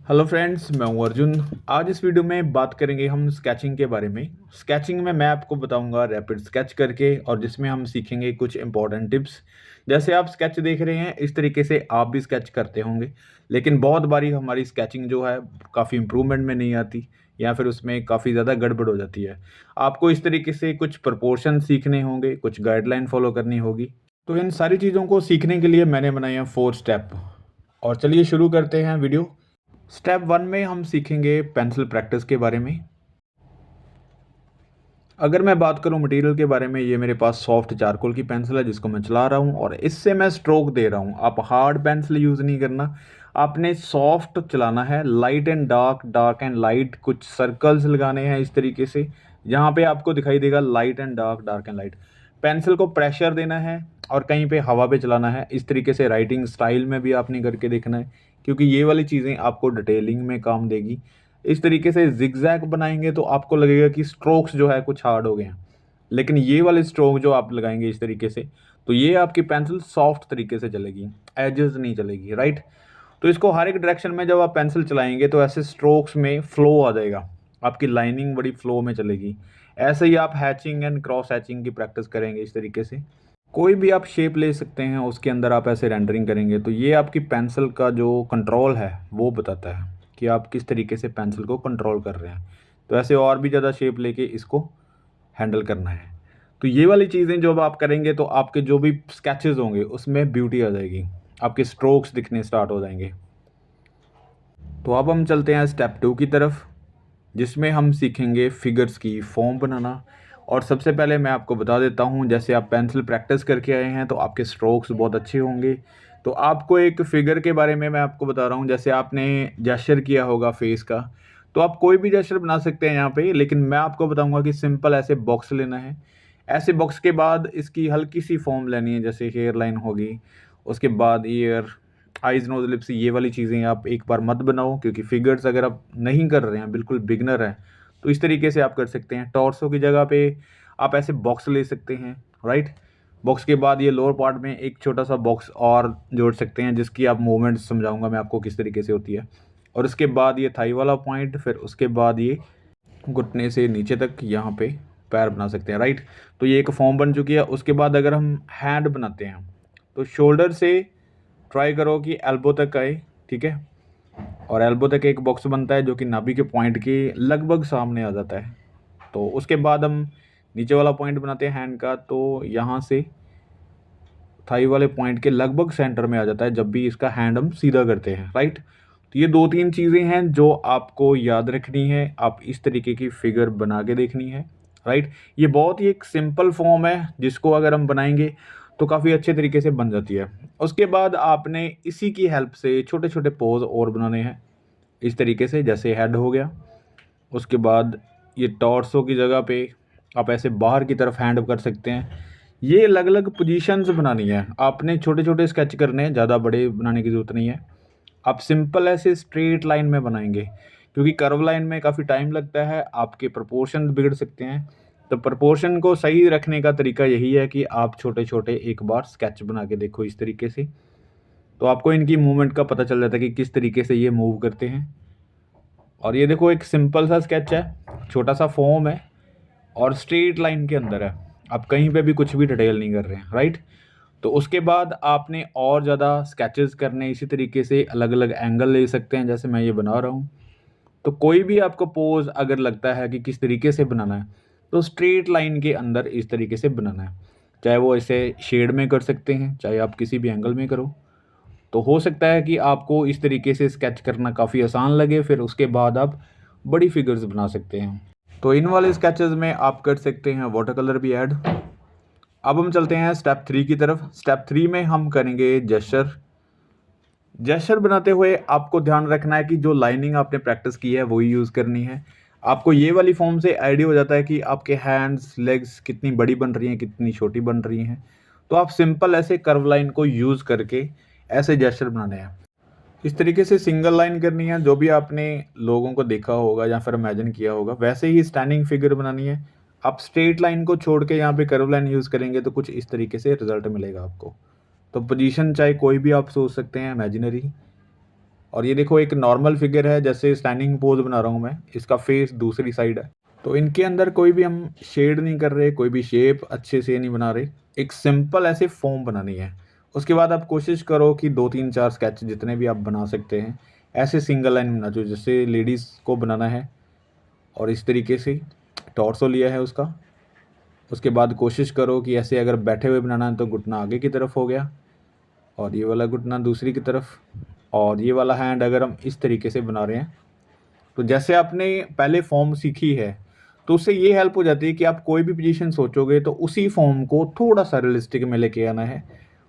Hello friends, मैं हूं अर्जुन। आज इस वीडियो में बात करेंगे हम स्केचिंग के बारे में। स्केचिंग में मैं आपको बताऊंगा रैपिड स्केच करके, और जिसमें हम सीखेंगे कुछ इंपॉर्टेंट टिप्स। जैसे आप स्केच देख रहे हैं, इस तरीके से आप भी स्केच करते होंगे, लेकिन बहुत बारी हमारी स्केचिंग जो है काफ़ी इम्प्रूवमेंट में नहीं आती, या फिर उसमें काफ़ी ज़्यादा गड़बड़ हो जाती है। आपको इस तरीके से कुछ प्रपोर्शन सीखने होंगे, कुछ गाइडलाइन फॉलो करनी होगी। तो इन सारी चीज़ों को सीखने के लिए मैंने बनाए हैं 4 स्टेप। और चलिए शुरू करते हैं वीडियो। स्टेप 1 में हम सीखेंगे पेंसिल प्रैक्टिस के बारे में। अगर मैं बात करूं मटेरियल के बारे में, ये मेरे पास सॉफ्ट चारकोल की पेंसिल है जिसको मैं चला रहा हूं, और इससे मैं स्ट्रोक दे रहा हूं। आप हार्ड पेंसिल यूज़ नहीं करना, आपने सॉफ्ट चलाना है। Light and dark, dark and light, कुछ सर्कल्स लगाने हैं इस तरीके से। यहाँ पे आपको दिखाई देगा light and dark, dark and light. Pencil को प्रेशर देना है और कहीं पे हवा पे चलाना है। इस तरीके से राइटिंग स्टाइल में भी आपने करके देखना है, क्योंकि ये वाली चीज़ें आपको डिटेलिंग में काम देगी। इस तरीके से जिगजैग बनाएंगे तो आपको लगेगा कि स्ट्रोक्स जो है कुछ हार्ड हो गए हैं, लेकिन ये वाले स्ट्रोक जो आप लगाएंगे इस तरीके से, तो ये आपकी पेंसिल सॉफ्ट तरीके से चलेगी, एजेस नहीं चलेगी, राइट। तो इसको हर एक डायरेक्शन में जब आप पेंसिल चलाएंगे तो ऐसे स्ट्रोक्स में फ्लो आ जाएगा, आपकी लाइनिंग बड़ी फ्लो में चलेगी। ऐसे ही आप हैचिंग एंड क्रॉस हैचिंग की प्रैक्टिस करेंगे इस तरीके से। कोई भी आप शेप ले सकते हैं, उसके अंदर आप ऐसे रेंडरिंग करेंगे तो ये आपकी पेंसिल का जो कंट्रोल है वो बताता है कि आप किस तरीके से पेंसिल को कंट्रोल कर रहे हैं। तो ऐसे और भी ज़्यादा शेप लेके इसको हैंडल करना है। तो ये वाली चीज़ें जब आप करेंगे तो आपके जो भी स्केचेस होंगे उसमें ब्यूटी आ जाएगी, आपके स्ट्रोक्स दिखने स्टार्ट हो जाएंगे। तो अब हम चलते हैं स्टेप 2 की तरफ, जिसमें हम सीखेंगे फिगर्स की फॉर्म बनाना। और सबसे पहले मैं आपको बता देता हूँ, जैसे आप पेंसिल प्रैक्टिस करके आए हैं तो आपके स्ट्रोक्स बहुत अच्छे होंगे। तो आपको एक फिगर के बारे में मैं आपको बता रहा हूँ। जैसे आपने जेस्चर किया होगा फेस का, तो आप कोई भी जेस्चर बना सकते हैं यहाँ पे, लेकिन मैं आपको बताऊँगा कि सिंपल ऐसे बॉक्स लेना है। ऐसे बॉक्स के बाद इसकी हल्की सी फॉर्म लेनी है, जैसे हेयर लाइन होगी, उसके बाद ईयर, आइज़, नोज़, लिप्स, ये वाली चीज़ें आप एक बार मत बनाओ, क्योंकि फिगर्स अगर आप नहीं कर रहे हैं, बिल्कुल बिगनर हैं, तो इस तरीके से आप कर सकते हैं। टॉर्सो की जगह पे आप ऐसे बॉक्स ले सकते हैं, राइट। बॉक्स के बाद ये लोअर पार्ट में एक छोटा सा बॉक्स और जोड़ सकते हैं, जिसकी आप मूवमेंट समझाऊंगा मैं आपको किस तरीके से होती है। और उसके बाद ये थाई वाला पॉइंट, फिर उसके बाद ये घुटने से नीचे तक यहाँ पे पैर बना सकते हैं, राइट। तो ये एक फॉर्म बन चुकी है। उसके बाद अगर हम हैंड बनाते हैं तो शोल्डर से ट्राई करो कि एल्बो तक आए, ठीक है। और एल्बो तक एक बॉक्स बनता है जो कि नाभि के पॉइंट के लगभग सामने आ जाता है। तो उसके बाद हम नीचे वाला पॉइंट बनाते हैं हैंड का, तो यहाँ से थाई वाले पॉइंट के लगभग सेंटर में आ जाता है जब भी इसका हैंड हम सीधा करते हैं, राइट। तो ये 2-3 चीज़ें हैं जो आपको याद रखनी है, आप इस तरीके की फिगर बना के देखनी है, राइट। ये बहुत ही एक सिंपल फॉर्म है जिसको अगर हम बनाएंगे तो काफ़ी अच्छे तरीके से बन जाती है। उसके बाद आपने इसी की हेल्प से छोटे छोटे पोज और बनाने हैं इस तरीके से, जैसे हेड हो गया। उसके बाद ये टॉर्सो की जगह पे आप ऐसे बाहर की तरफ हैंड कर सकते हैं। ये अलग अलग पोजीशंस बनानी है, आपने छोटे छोटे स्केच करने हैं, ज़्यादा बड़े बनाने की ज़रूरत नहीं है। आप सिंपल ऐसे स्ट्रेट लाइन में बनाएंगे, क्योंकि कर्व लाइन में काफ़ी टाइम लगता है, आपके प्रोपोर्शन बिगड़ सकते हैं। तो प्रोपोर्शन को सही रखने का तरीका यही है कि आप छोटे छोटे एक बार स्केच बना के देखो इस तरीके से, तो आपको इनकी मूवमेंट का पता चल जाता है कि किस तरीके से ये मूव करते हैं। और ये देखो, एक सिंपल सा स्केच है, छोटा सा फॉर्म है और स्ट्रेट लाइन के अंदर है, आप कहीं पे भी कुछ भी डिटेल नहीं कर रहे हैं, राइट। तो उसके बाद आपने और ज़्यादा स्केचेस करने, इसी तरीके से अलग अलग एंगल ले सकते हैं, जैसे मैं ये बना रहा हूँ। तो कोई भी आपको पोज अगर लगता है कि किस तरीके से बनाना है, तो स्ट्रेट लाइन के अंदर इस तरीके से बनाना है। चाहे वो ऐसे शेड में कर सकते हैं, चाहे आप किसी भी एंगल में करो। तो हो सकता है कि आपको इस तरीके से स्केच करना काफ़ी आसान लगे, फिर उसके बाद आप बड़ी फिगर्स बना सकते हैं। तो इन वाले स्केचेस में आप कर सकते हैं वाटर कलर भी ऐड। अब हम चलते हैं स्टेप 3 की तरफ। स्टेप 3 में हम करेंगे जेस्चर। जेस्चर बनाते हुए आपको ध्यान रखना है कि जो लाइनिंग आपने प्रैक्टिस की है वही यूज़ करनी है। आपको ये वाली फॉर्म से आइडिया हो जाता है कि आपके हैंड्स, लेग्स कितनी बड़ी बन रही हैं, कितनी छोटी बन रही हैं। तो आप सिंपल ऐसे कर्व लाइन को यूज़ करके ऐसे जेस्चर बनाने हैं। इस तरीके से सिंगल लाइन करनी है, जो भी आपने लोगों को देखा होगा या फिर इमेजिन किया होगा वैसे ही स्टैंडिंग फिगर बनानी है। आप स्ट्रेट लाइन को छोड़ के यहाँ पे कर्व लाइन यूज़ करेंगे तो कुछ इस तरीके से रिजल्ट मिलेगा आपको। तो पोजीशन चाहे कोई भी आप सोच सकते हैं इमेजिनरी। और ये देखो एक नॉर्मल फिगर है, जैसे स्टैंडिंग पोज बना रहा हूँ मैं, इसका फेस दूसरी साइड है। तो इनके अंदर कोई भी हम शेड नहीं कर रहे, कोई भी शेप अच्छे से नहीं बना रहे, एक सिंपल ऐसे फॉर्म बनानी है। उसके बाद आप कोशिश करो कि 2 3 4 स्केच जितने भी आप बना सकते हैं ऐसे सिंगल लाइन बना दो, जैसे लेडीज़ को बनाना है और इस तरीके से टॉर्सो लिया है उसका। उसके बाद कोशिश करो कि ऐसे अगर बैठे हुए बनाना है तो घुटना आगे की तरफ हो गया, और ये वाला घुटना दूसरी की तरफ, और ये वाला हैंड अगर हम इस तरीके से बना रहे हैं, तो जैसे आपने पहले फॉर्म सीखी है तो उससे ये हेल्प हो जाती है कि आप कोई भी पोजीशन सोचोगे तो उसी फॉर्म को थोड़ा सा रियलिस्टिक में लेके आना है।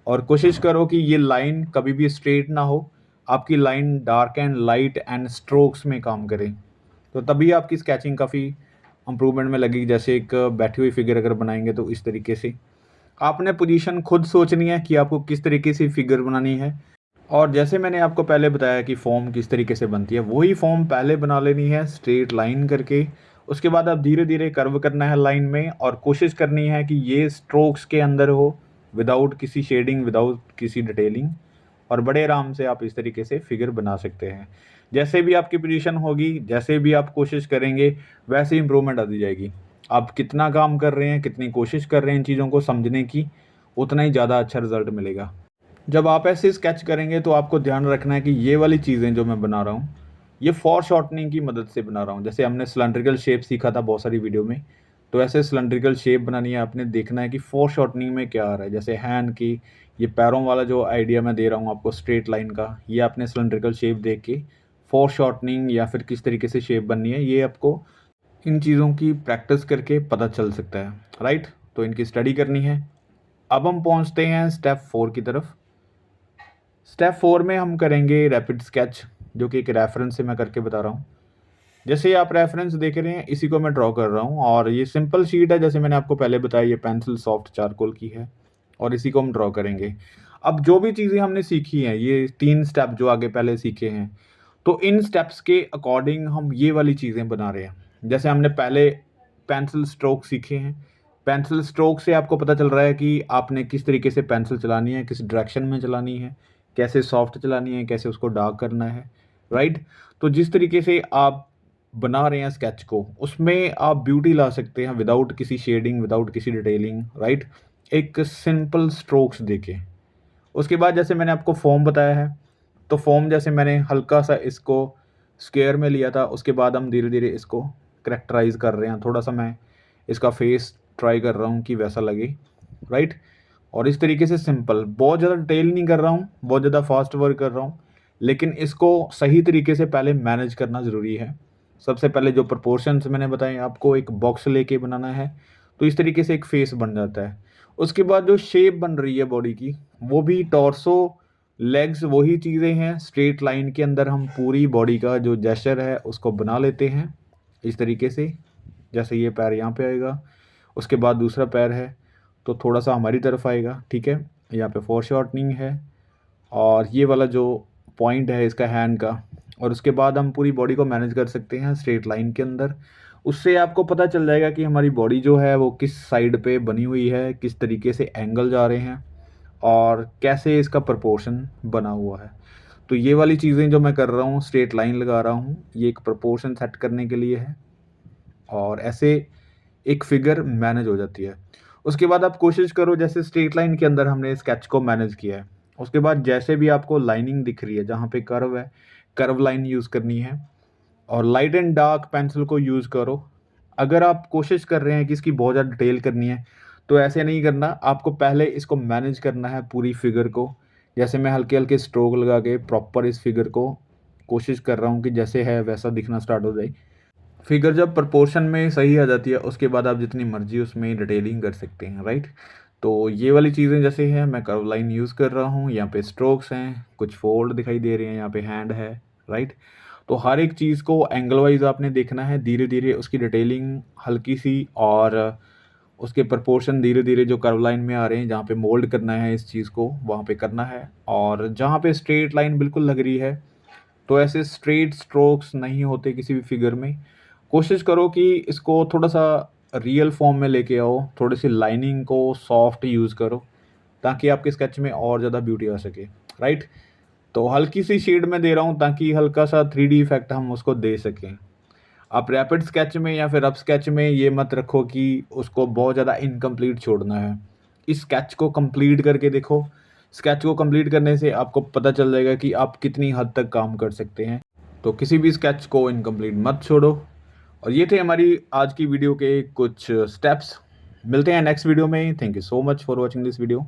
और कोशिश करो कि ये लाइन कभी भी स्ट्रेट ना हो, आपकी line dark and light and strokes में काम करे, तो तभी आपकी स्केचिंग काफ़ी इम्प्रूवमेंट में लगेगी। जैसे एक बैठी हुई फिगर अगर बनाएंगे तो इस तरीके से आपने पोजीशन खुद सोचनी है कि आपको किस तरीके से फिगर बनानी है। और जैसे मैंने आपको पहले बताया कि फॉर्म किस तरीके से बनती है, वही फॉर्म पहले बना लेनी है स्ट्रेट लाइन करके। उसके बाद आप धीरे धीरे कर्व करना है लाइन में, और कोशिश करनी है कि ये स्ट्रोक्स के अंदर हो, विदाउट किसी शेडिंग, विदाउट किसी डिटेलिंग, और बड़े आराम से आप इस तरीके से फिगर बना सकते हैं। जैसे भी आपकी पोजीशन होगी, जैसे भी आप कोशिश करेंगे, वैसे ही इम्प्रूवमेंट आती जाएगी। आप कितना काम कर रहे हैं, कितनी कोशिश कर रहे हैं इन चीज़ों को समझने की, उतना ही ज़्यादा अच्छा रिजल्ट मिलेगा। जब आप ऐसे स्केच करेंगे तो आपको ध्यान रखना है कि ये वाली चीज़ें जो मैं बना रहा हूँ, ये फॉर शॉर्टनिंग की मदद से बना रहा हूँ। जैसे हमने सिलेंड्रिकल शेप सीखा था बहुत सारी वीडियो में, तो ऐसे सिलेंड्रिकल शेप बनानी है, आपने देखना है कि फॉर शॉर्टनिंग में क्या आ रहा है। जैसे हैंड की, ये पैरों वाला जो आइडिया मैं दे रहा हूँ आपको स्ट्रेट लाइन का, ये आपने सिलेंड्रिकल शेप देख के फॉर शॉर्टनिंग या फिर किस तरीके से शेप बननी है, ये आपको इन चीज़ों की प्रैक्टिस करके पता चल सकता है, राइट। तो इनकी स्टडी करनी है। अब हम पहुँचते हैं स्टेप 4 की तरफ। स्टेप 4 में हम करेंगे रैपिड स्केच, जो कि एक रेफरेंस से मैं करके बता रहा हूँ। जैसे आप रेफरेंस देख रहे हैं, इसी को मैं ड्रॉ कर रहा हूँ, और ये सिंपल शीट है, जैसे मैंने आपको पहले बताया, ये पेंसिल सॉफ्ट चारकोल की है, और इसी को हम ड्रॉ करेंगे। अब जो भी चीज़ें हमने सीखी हैं, ये 3 स्टेप जो आगे पहले सीखे हैं, तो इन स्टेप्स के अकॉर्डिंग हम ये वाली चीज़ें बना रहे हैं। जैसे हमने पहले पेंसिल स्ट्रोक सीखे हैं, पेंसिल स्ट्रोक से आपको पता चल रहा है कि आपने किस तरीके से पेंसिल चलानी है, किस डायरेक्शन में चलानी है, कैसे सॉफ्ट चलानी है, कैसे उसको डार्क करना है, राइट। तो जिस तरीके से आप बना रहे हैं स्केच को, उसमें आप ब्यूटी ला सकते हैं विदाउट किसी शेडिंग, विदाउट किसी डिटेलिंग, राइट, एक सिंपल स्ट्रोक्स देके। उसके बाद जैसे मैंने आपको फॉर्म बताया है, तो फॉर्म जैसे मैंने हल्का सा इसको स्क्वायर में लिया था, उसके बाद हम धीरे धीरे इसको करेक्टराइज कर रहे हैं। थोड़ा सा मैं इसका फेस ट्राई कर रहा हूँ कि वैसा लगे, राइट। और इस तरीके से सिंपल, बहुत ज़्यादा डिटेल नहीं कर रहा हूँ, बहुत ज़्यादा फास्ट वर्क कर रहा हूँ, लेकिन इसको सही तरीके से पहले मैनेज करना ज़रूरी है। सबसे पहले जो प्रोपोर्शंस मैंने बताए आपको, एक बॉक्स लेके बनाना है, तो इस तरीके से एक फेस बन जाता है। उसके बाद जो शेप बन रही है बॉडी की, वो भी टॉर्सो, लेग्स, वही चीज़ें हैं। स्ट्रेट लाइन के अंदर हम पूरी बॉडी का जो जेस्चर है उसको बना लेते हैं इस तरीके से। जैसे ये पैर यहाँ पे आएगा, उसके बाद दूसरा पैर है तो थोड़ा सा हमारी तरफ आएगा, ठीक है। यहाँ पे फोर शॉर्टनिंग है, और ये वाला जो पॉइंट है इसका हैंड का, और उसके बाद हम पूरी बॉडी को मैनेज कर सकते हैं स्ट्रेट लाइन के अंदर। उससे आपको पता चल जाएगा कि हमारी बॉडी जो है वो किस साइड पे बनी हुई है, किस तरीके से एंगल जा रहे हैं, और कैसे इसका प्रोपोर्शन बना हुआ है। तो ये वाली चीज़ें जो मैं कर रहा हूँ, स्ट्रेट लाइन लगा रहा हूँ, ये एक प्रोपोर्शन सेट करने के लिए है, और ऐसे एक फिगर मैनेज हो जाती है। उसके बाद आप कोशिश करो, जैसे स्ट्रेट लाइन के अंदर हमने स्केच को मैनेज किया है, उसके बाद जैसे भी आपको लाइनिंग दिख रही है, जहाँ पे कर्व है, कर्व लाइन यूज़ करनी है, और लाइट एंड डार्क पेंसिल को यूज़ करो। अगर आप कोशिश कर रहे हैं कि इसकी बहुत ज़्यादा डिटेल करनी है, तो ऐसे नहीं करना, आपको पहले इसको मैनेज करना है पूरी फिगर को। जैसे मैं हल्के हल्के स्ट्रोक लगा के प्रॉपर इस फिगर को कोशिश कर रहा हूँ कि जैसे है वैसा दिखना स्टार्ट हो जाए। फिगर जब प्रपोर्शन में सही आ जाती है, उसके बाद आप जितनी मर्जी उसमें डिटेलिंग कर सकते हैं, राइट। तो ये वाली चीज़ें जैसे हैं, मैं कर्व लाइन यूज़ कर रहा हूँ, यहाँ पे स्ट्रोक्स हैं, कुछ फोल्ड दिखाई दे रहे हैं, यहाँ पे हैंड है, राइट। तो हर एक चीज़ को एंगल वाइज आपने देखना है, धीरे धीरे उसकी डिटेलिंग हल्की सी, और उसके प्रपोर्शन धीरे धीरे जो कर्व लाइन में आ रहे हैं, जहाँ पे मोल्ड करना है इस चीज़ को, वहाँ पे करना है। और जहाँ पे स्ट्रेट लाइन बिल्कुल लग रही है, तो ऐसे स्ट्रेट स्ट्रोक्स नहीं होते किसी भी फिगर में। कोशिश करो कि इसको थोड़ा सा रियल फॉर्म में लेके आओ, थोड़ी सी लाइनिंग को सॉफ्ट यूज़ करो, ताकि आपके स्केच में और ज़्यादा ब्यूटी आ सके, राइट। तो हल्की सी शेड में दे रहा हूँ ताकि हल्का सा 3D इफेक्ट हम उसको दे सकें। आप रैपिड स्केच में या फिर रफ स्केच में ये मत रखो कि उसको बहुत ज़्यादा इनकम्प्लीट छोड़ना है। इस स्केच को कंप्लीट करके देखो। स्केच को कंप्लीट करने से आपको पता चल जाएगा कि आप कितनी हद तक काम कर सकते हैं। तो किसी भी स्केच को इनकम्प्लीट मत छोड़ो। और ये थे हमारी आज की वीडियो के कुछ स्टेप्स। मिलते हैं नेक्स्ट वीडियो में। Thank you so much for watching this video.